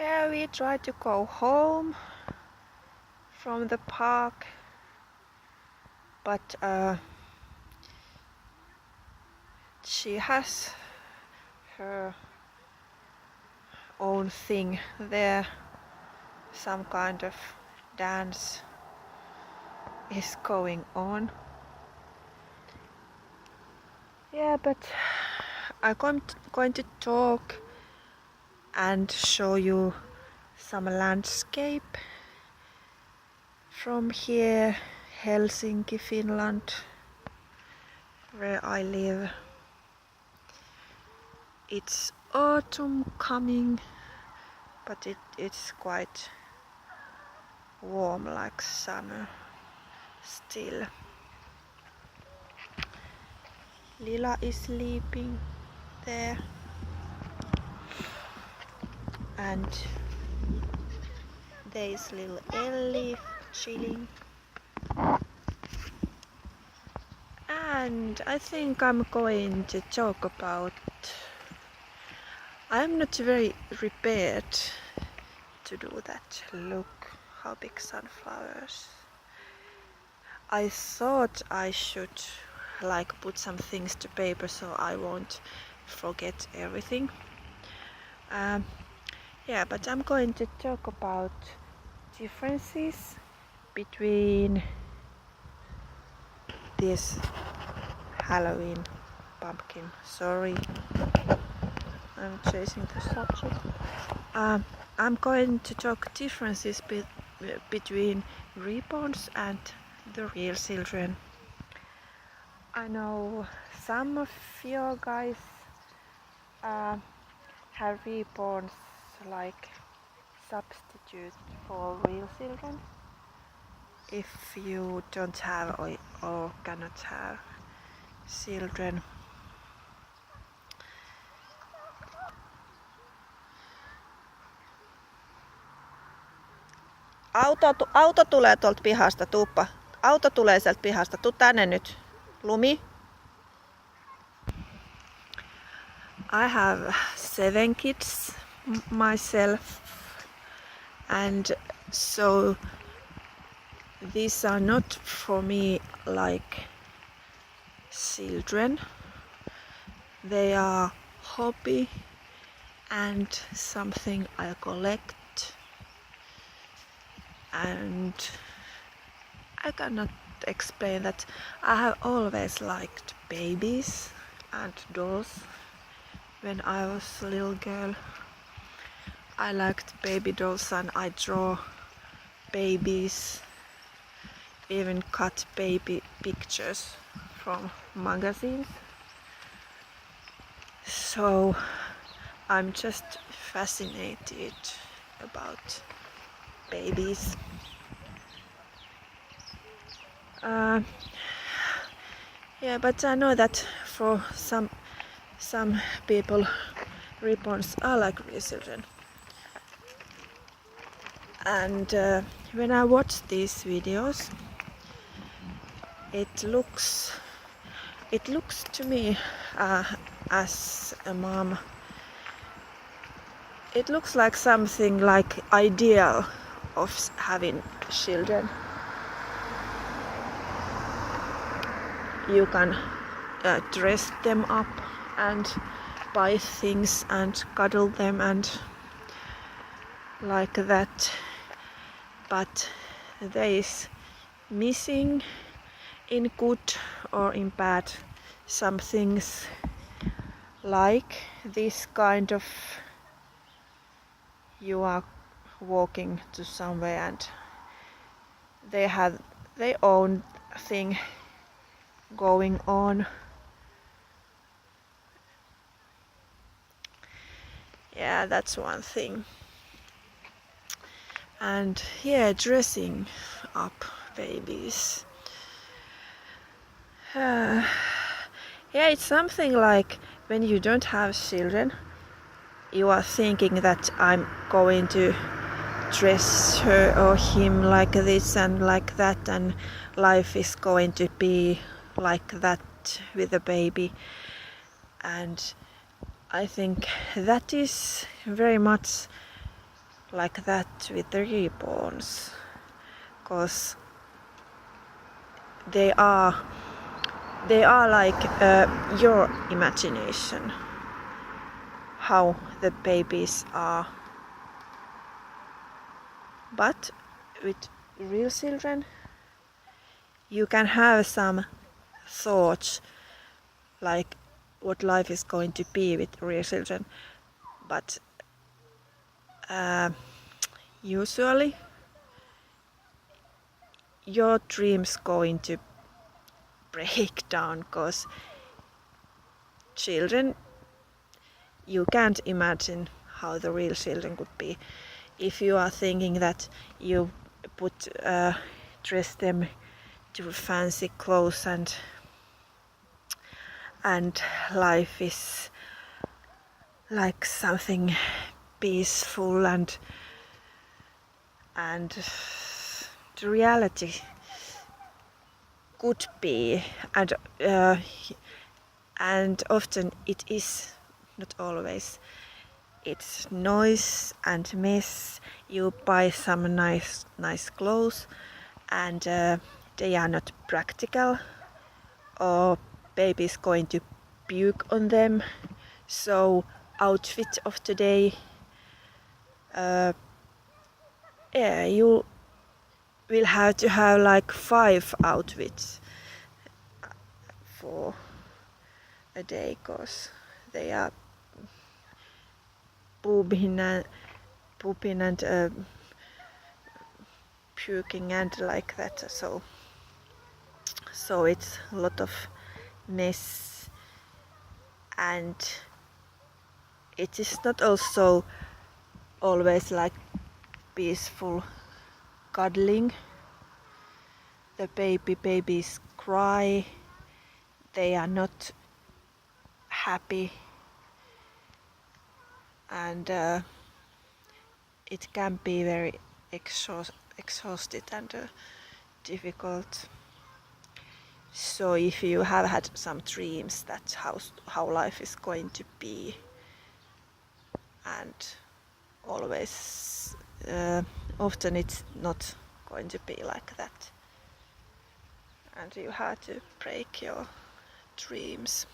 Yeah, we tried to go home from the park, but she has her own thing there. Some kind of dance is going on. Yeah, but I'm going to talk and show you some landscape from here, Helsinki, Finland, where I live. It's autumn coming, but it's quite warm like summer still. Lila is sleeping there, and there is little Ellie chilling. And I think I'm going to talk about, I'm not very prepared to do that. Look how big sunflowers. I thought I should put some things to paper so I won't forget everything. Yeah, but I'm going to talk about differences between this Halloween pumpkin. Sorry, I'm chasing the subject. I'm going to talk differences between Reborns and the real children. I know some of you guys have Reborns like substitute for real children if you don't have or cannot have children. Auto tulee tuolta pihasta, tuuppa. Auto tulee sieltä pihasta, tuu tänne nyt. Lumi. I have 7 kids myself, and so these are not for me like children. They are hobby and something I collect, and I cannot explain that. I have always liked babies and dolls. When I was a little girl, I liked baby dolls and I draw babies, even cut baby pictures from magazines. So I'm just fascinated about babies. Yeah, but I know that for some people, Reborns are like real children. And when I watch these videos, it looks to me as a mom, it looks like something like ideal of having children. You can dress them up and buy things and cuddle them and like that, but there is missing in good or in bad some things, like this kind of, you are walking to somewhere and they have their own thing going on. Yeah, that's one thing. And yeah, dressing up babies. Yeah, it's something like when you don't have children, you are thinking that I'm going to dress her or him like this and like that, and life is going to be like that with a baby. And I think that is very much like that with the reborns, because they are like your imagination, how the babies are. But with real children, you can have some thoughts like what life is going to be with real children, but usually your dreams going to break down, because children, you can't imagine how the real children could be. If you are thinking that you dress them to fancy clothes and life is like something peaceful, and the reality could be, and often it is, not always. It's noise and mess. You buy some nice clothes and they are not practical, or baby is going to puke on them. So outfit of today, you will have to have like 5 outfits for a day, cause they are pooping and puking and like that. So it's a lot of mess, and it is not also always like peaceful cuddling. The babies cry, they are not happy, and it can be very exhausted and difficult. So if you have had some dreams, that's how life is going to be, and always often it's not going to be like that, and you have to break your dreams.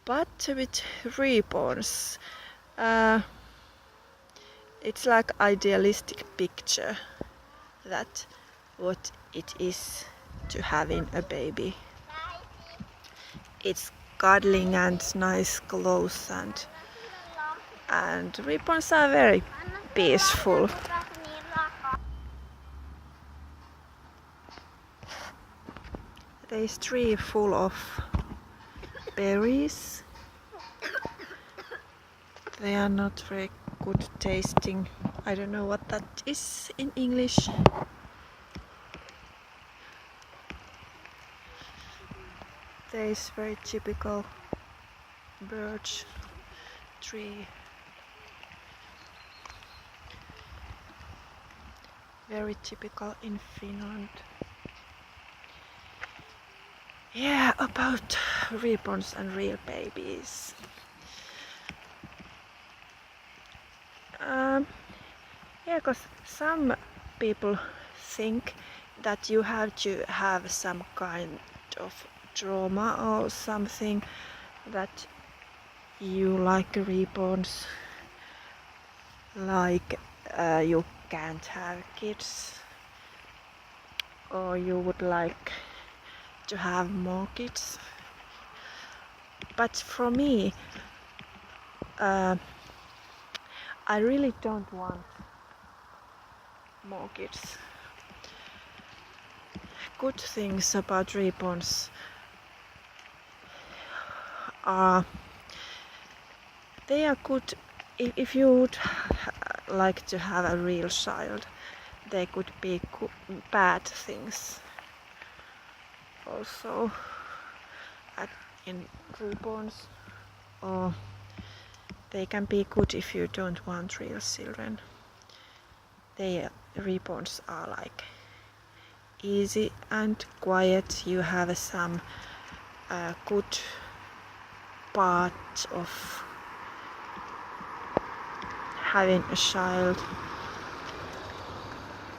But with reborns, it's like idealistic picture that what it is to having a baby. It's cuddling and nice clothes, and reborns are very peaceful. There's tree full of berries. They are not very good tasting. I don't know what that is in English. There is very typical birch tree. Very typical in Finland. Yeah, about reborns and real babies. Yeah, because some people think that you have to have some kind of trauma or something, that you like reborns, like you can't have kids, or you would like to have more kids. But for me, I really don't want more kids. Good things about reborns are they are good. If you would like to have a real child, they could be bad things also in reborns, or they can be good if you don't want real children. Reborns are like easy and quiet. You have some good part of having a child.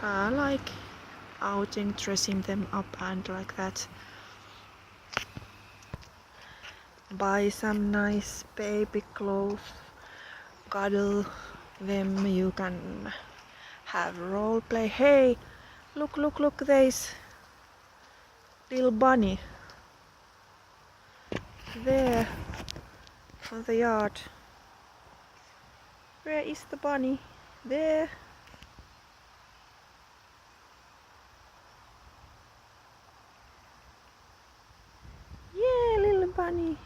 Like outing, dressing them up and like that. Buy some nice baby clothes, cuddle them, you can have role play. Hey, look, there's little bunny there on the yard. Where is the bunny? There. Yeah, little bunny.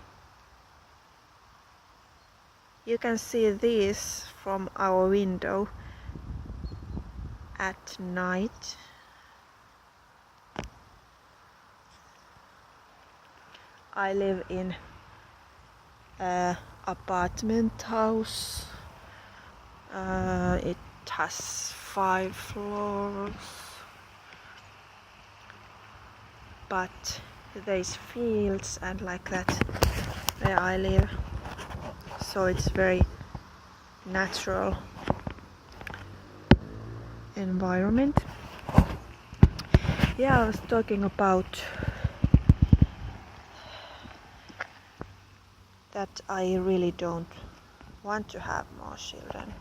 You can see this from our window at night. I live in an apartment house. It has 5 floors, but there's fields and like that where I live, so it's very natural environment. Yeah, I was talking about that I really don't want to have more children,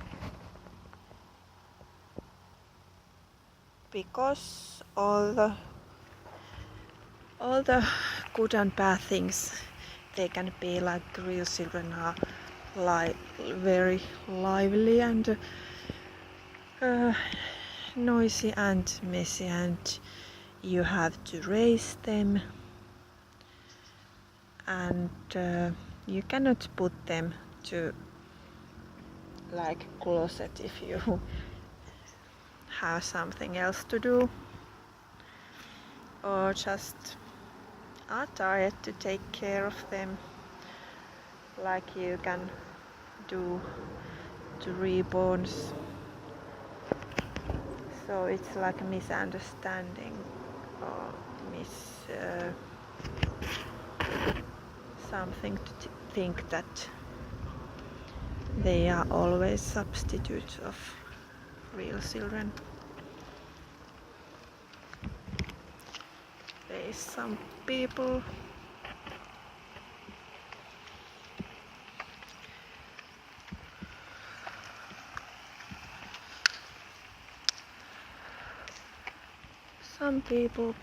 because all the good and bad things, they can be like real children are very lively and noisy and messy, and you have to raise them, and you cannot put them to like closet if you have something else to do, or just are tired to take care of them, like you can do to Reborns. So it's like a misunderstanding or something to think that they are always substitutes of real children. There is some people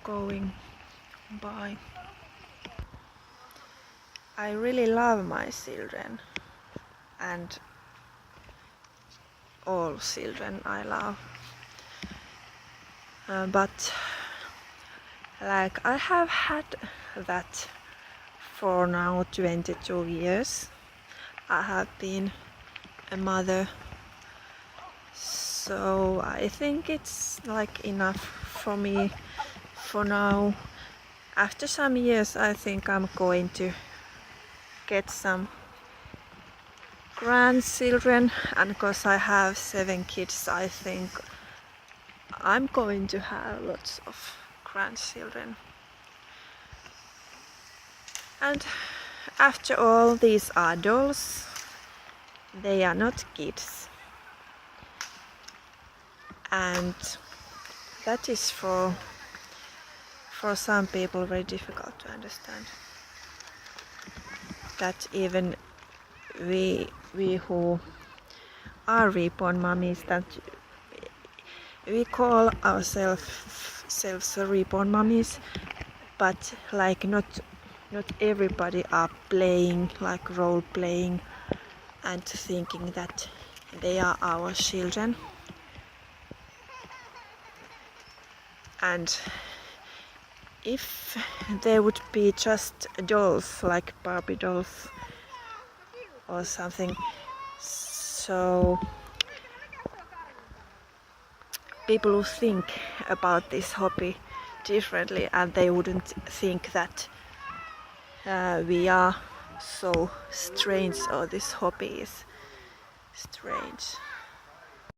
going by. I really love my children, and all children I love, but like I have had that for now 22 years. I have been a mother, so I think it's like enough for me for now. After some years I think I'm going to get some grandchildren, and because I have 7 kids, I think I'm going to have lots of grandchildren. And after all, these are dolls, they are not kids, and that is for some people very difficult to understand, that even we who are reborn mummies, that we call ourselves reborn mummies, but like not everybody are playing, like role playing and thinking that they are our children. And if there would be just dolls, like Barbie dolls or something, so people would think about this hobby differently, and they wouldn't think that we are so strange, or this hobby is strange.